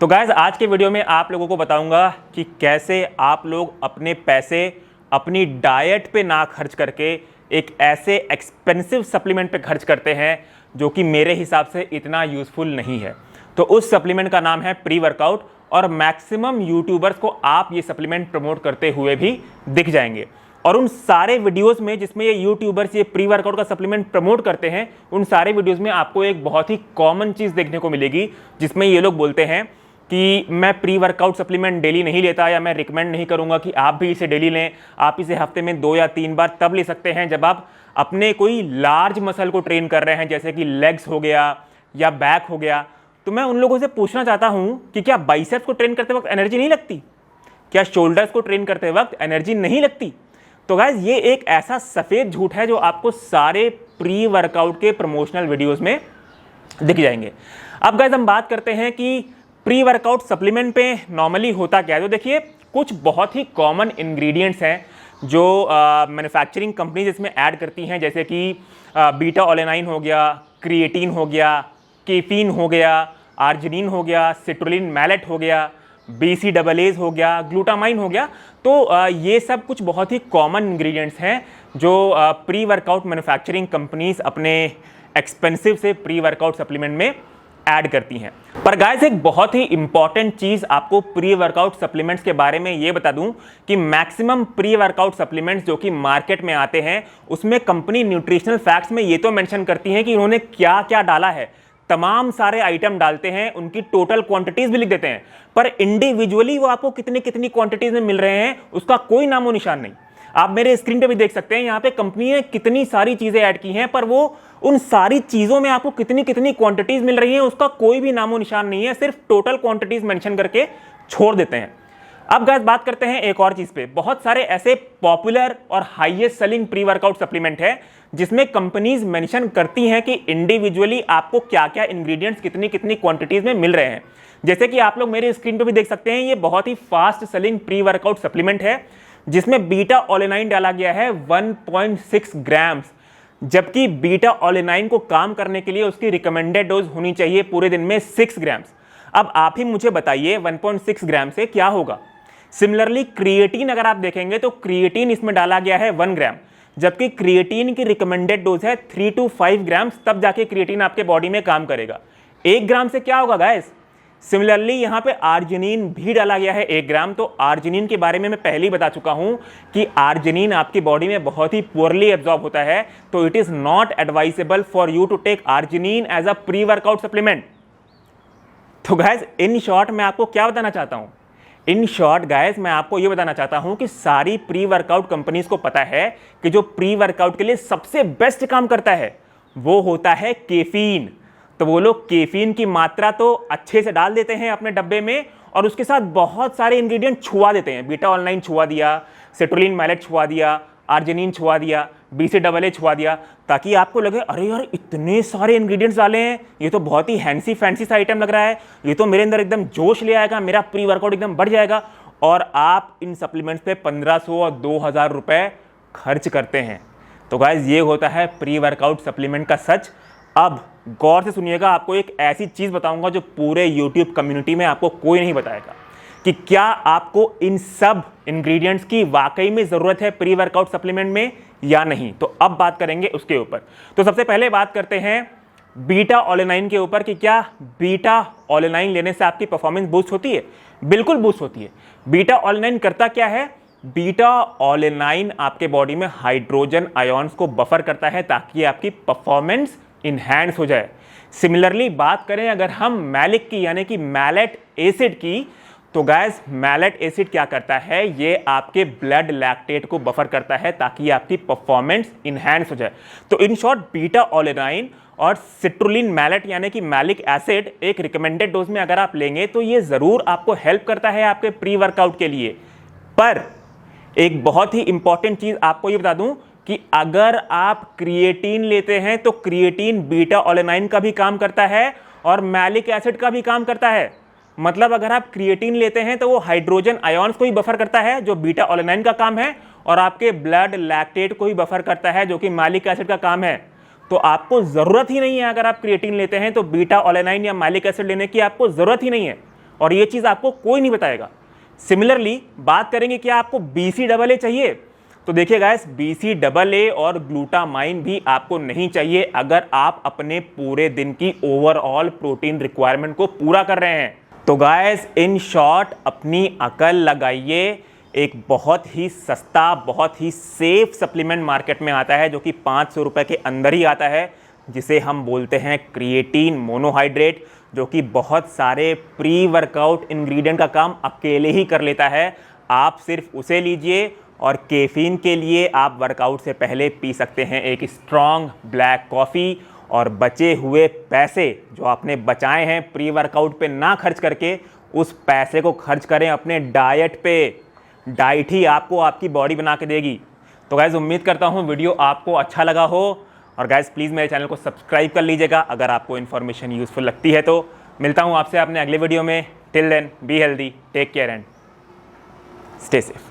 तो गाइस आज के वीडियो में आप लोगों को बताऊंगा कि कैसे आप लोग अपने पैसे अपनी डाइट पे ना खर्च करके एक ऐसे एक्सपेंसिव सप्लीमेंट पे खर्च करते हैं जो कि मेरे हिसाब से इतना यूज़फुल नहीं है। तो उस सप्लीमेंट का नाम है प्री वर्कआउट और मैक्सिमम यूट्यूबर्स को आप ये सप्लीमेंट प्रमोट करते हुए भी दिख जाएंगे। और उन सारे वीडियोस में जिसमें ये यूट्यूबर्स ये प्री वर्कआउट का सप्लीमेंट प्रमोट करते हैं, उन सारे वीडियोस में आपको एक बहुत ही कॉमन चीज़ देखने को मिलेगी जिसमें ये लोग बोलते हैं कि मैं प्री वर्कआउट सप्लीमेंट डेली नहीं लेता या मैं रिकमेंड नहीं करूंगा कि आप भी इसे डेली लें। आप इसे हफ्ते में 2 या 3 बार तब ले सकते हैं जब आप अपने कोई लार्ज मसल को ट्रेन कर रहे हैं, जैसे कि लेग्स हो गया या बैक हो गया। तो मैं उन लोगों से पूछना चाहता हूं कि क्या बाइसेप्स को ट्रेन करते वक्त एनर्जी नहीं लगती? क्या शोल्डर्स को ट्रेन करते वक्त एनर्जी नहीं लगती? तो गाइज ये एक ऐसा सफ़ेद झूठ है जो आपको सारे प्री वर्कआउट के प्रमोशनल वीडियोज़ में दिख जाएंगे। अब गाइज हम बात करते हैं कि प्री वर्कआउट सप्लीमेंट पे नॉर्मली होता क्या है। तो देखिए कुछ बहुत ही कॉमन इंग्रेडिएंट्स हैं जो मैन्युफैक्चरिंग कंपनीज इसमें ऐड करती हैं, जैसे कि बीटा ओलेनाइन हो गया, क्रिएटिन हो गया, केफीन हो गया, आर्जिनिन हो गया, सिट्रुलिन मैलेट हो गया, BCAAs हो गया, ग्लूटामाइन हो गया। तो ये सब कुछ बहुत ही कॉमन इंग्रेडिएंट्स हैं जो प्री वर्कआउट मैन्युफैक्चरिंग कंपनीज अपने एक्सपेंसिव से प्री वर्कआउट सप्लीमेंट में ऐड करती हैं। पर गाइस एक बहुत ही इंपॉर्टेंट चीज आपको प्री वर्कआउट सप्लीमेंट्स के बारे में ये बता दूं कि मैक्सिमम प्री वर्कआउट सप्लीमेंट्स जो कि मार्केट में आते हैं उसमें कंपनी न्यूट्रिशनल फैक्ट्स में ये तो मेंशन करती हैं कि उन्होंने क्या क्या डाला है। तमाम सारे आइटम डालते हैं, उनकी टोटल क्वांटिटीज भी लिख देते हैं, पर इंडिविजुअली वो आपको कितनी कितनी क्वांटिटीज में मिल रहे हैं उसका कोई नामो निशान नहीं। आप मेरे स्क्रीन पे भी देख सकते हैं, यहाँ पे कंपनी ने कितनी सारी चीजें ऐड की हैं, पर वो उन सारी चीजों में आपको कितनी कितनी क्वांटिटीज मिल रही हैं उसका कोई भी नामो निशान नहीं है, सिर्फ टोटल क्वांटिटीज मेंशन करके छोड़ देते हैं। अब गाइस बात करते हैं एक और चीज पे। बहुत सारे ऐसे पॉपुलर और highest selling pre workout supplement है जिसमें कंपनीज मेंशन करती हैं कि इंडिविजुअली आपको क्या क्या इंग्रेडिएंट्स कितनी कितनी क्वांटिटीज में मिल रहे हैं। जैसे कि आप लोग मेरे स्क्रीन पे भी देख सकते हैं, ये बहुत ही fast selling pre workout supplement है जिसमें बीटा ओलेनाइन डाला गया है 1.6 ग्राम्स, जबकि बीटा ओलेनाइन को काम करने के लिए उसकी रिकमेंडेड डोज होनी चाहिए पूरे दिन में 6 ग्राम्स। अब आप ही मुझे बताइए 1.6 ग्राम से क्या होगा। सिमिलरली क्रिएटिन अगर आप देखेंगे तो क्रिएटिन इसमें डाला गया है 1 ग्राम, जबकि क्रिएटिन की रिकमेंडेड डोज है 3 to 5 ग्राम्स, तब जाके क्रिएटिन आपके बॉडी में काम करेगा। 1 ग्राम से क्या होगा गाइस? सिमिलरली यहाँ पे आर्जिनिन भी डाला गया है 1 ग्राम। तो आर्जिनिन के बारे में मैं पहले ही बता चुका हूं कि आर्जिनिन आपकी बॉडी में बहुत ही पुअरली एब्जॉर्ब होता है, तो it is not advisable for you to take arginine as a pre workout supplement. तो गाइस इन शॉर्ट मैं आपको क्या बताना चाहता हूं? इन शॉर्ट गाइस मैं आपको यह बताना चाहता हूं कि सारी प्री वर्कआउट कंपनीज को पता है कि जो प्री वर्कआउट के लिए सबसे बेस्ट काम करता है वो होता है केफीन। तो वो लोग केफीन की मात्रा तो अच्छे से डाल देते हैं अपने डब्बे में और उसके साथ बहुत सारे इंग्रेडिएंट छुआ देते हैं। बीटा ओलेनाइन छुआ दिया, सिट्रुलिन मैलेट छुआ दिया, आर्जिनिन छुआ दिया, BCAA छुआ दिया, ताकि आपको लगे अरे यार इतने सारे इंग्रेडिएंट्स डाले हैं, ये तो बहुत ही हैंसी फैंसी सा आइटम लग रहा है, ये तो मेरे अंदर एकदम जोश ले आएगा, मेरा प्री वर्कआउट एकदम बढ़ जाएगा। और आप इन सप्लीमेंट्स पे 1500 और 2000 रुपए खर्च करते हैं। तो गाइज ये होता है प्री वर्कआउट सप्लीमेंट का सच। अब गौर से सुनिएगा, आपको एक ऐसी चीज बताऊंगा जो पूरे YouTube कम्युनिटी में आपको कोई नहीं बताएगा कि क्या आपको इन सब इंग्रेडिएंट्स की वाकई में जरूरत है प्री वर्कआउट सप्लीमेंट में या नहीं। तो अब बात करेंगे उसके ऊपर। तो सबसे पहले बात करते हैं बीटा ओलेनाइन के ऊपर कि क्या बीटा ओलेनाइन लेने से आपकी परफॉर्मेंस बूस्ट होती है? बिल्कुल बूस्ट होती है। बीटा ओलेनाइन करता क्या है? बीटा ओलेनाइन आपके बॉडी में हाइड्रोजन आयॉन्स को बफर करता है ताकि आपकी परफॉर्मेंस इनहैंस हो जाए। सिमिलरली बात करें अगर हम मैलिक की यानी कि मैलेट एसिड की, तो गैस मैलेट एसिड क्या करता है? ये आपके ब्लड लैक्टेट को बफर करता है ताकि आपकी परफॉर्मेंस इनहैंस हो जाए। तो इन शॉर्ट बीटा ओलेनाइन और सिट्रुलिन मैलेट यानी कि मैलिक एसिड एक रिकमेंडेड डोज में अगर आप लेंगे तो ये जरूर आपको हेल्प करता है आपके प्री वर्कआउट के लिए। पर एक बहुत ही इंपॉर्टेंट चीज आपको ये बता दूं कि अगर आप क्रिएटिन लेते हैं तो क्रिएटिन बीटा ओलेनाइन का भी काम करता है और मैलिक एसिड का भी काम करता है। मतलब अगर आप क्रिएटिन लेते हैं तो वो हाइड्रोजन आयॉन्स को ही बफर करता है जो बीटा ओलेनाइन का काम है, और आपके ब्लड लैक्टेट को ही बफर करता है जो कि मैलिक एसिड का काम है। तो आपको जरूरत ही नहीं है, अगर आप क्रिएटिन लेते हैं तो बीटा ओलेनाइन या मैलिक एसिड लेने की आपको जरूरत ही नहीं है। और ये चीज़ आपको कोई नहीं बताएगा। सिमिलरली बात करेंगे क्या आपको BCAA चाहिए, तो देखिए गाइस, BCAA और ग्लूटामाइन भी आपको नहीं चाहिए अगर आप अपने पूरे दिन की ओवरऑल प्रोटीन रिक्वायरमेंट को पूरा कर रहे हैं। तो गाइस, इन शॉर्ट अपनी अकल लगाइए। एक बहुत ही सस्ता, बहुत ही सेफ सप्लीमेंट मार्केट में आता है जो कि 500 रुपये के अंदर ही आता है, जिसे हम बोलते हैं क्रिएटिन मोनोहाइड्रेट, जो कि बहुत सारे प्री वर्कआउट इंग्रेडिएंट का काम अकेले ही कर लेता है। आप सिर्फ उसे लीजिए और कैफीन के लिए आप वर्कआउट से पहले पी सकते हैं एक स्ट्रॉन्ग ब्लैक कॉफ़ी, और बचे हुए पैसे जो आपने बचाए हैं प्री वर्कआउट पे ना खर्च करके, उस पैसे को खर्च करें अपने डाइट पे। डाइट ही आपको आपकी बॉडी बना के देगी। तो गाइज़, उम्मीद करता हूँ वीडियो आपको अच्छा लगा हो, और गाइज़ प्लीज़ मेरे चैनल को सब्सक्राइब कर लीजिएगा अगर आपको इन्फॉर्मेशन यूज़फुल लगती है। तो मिलता हूँ आपसे अपने अगले वीडियो में। Till then be healthy, take care and stay safe.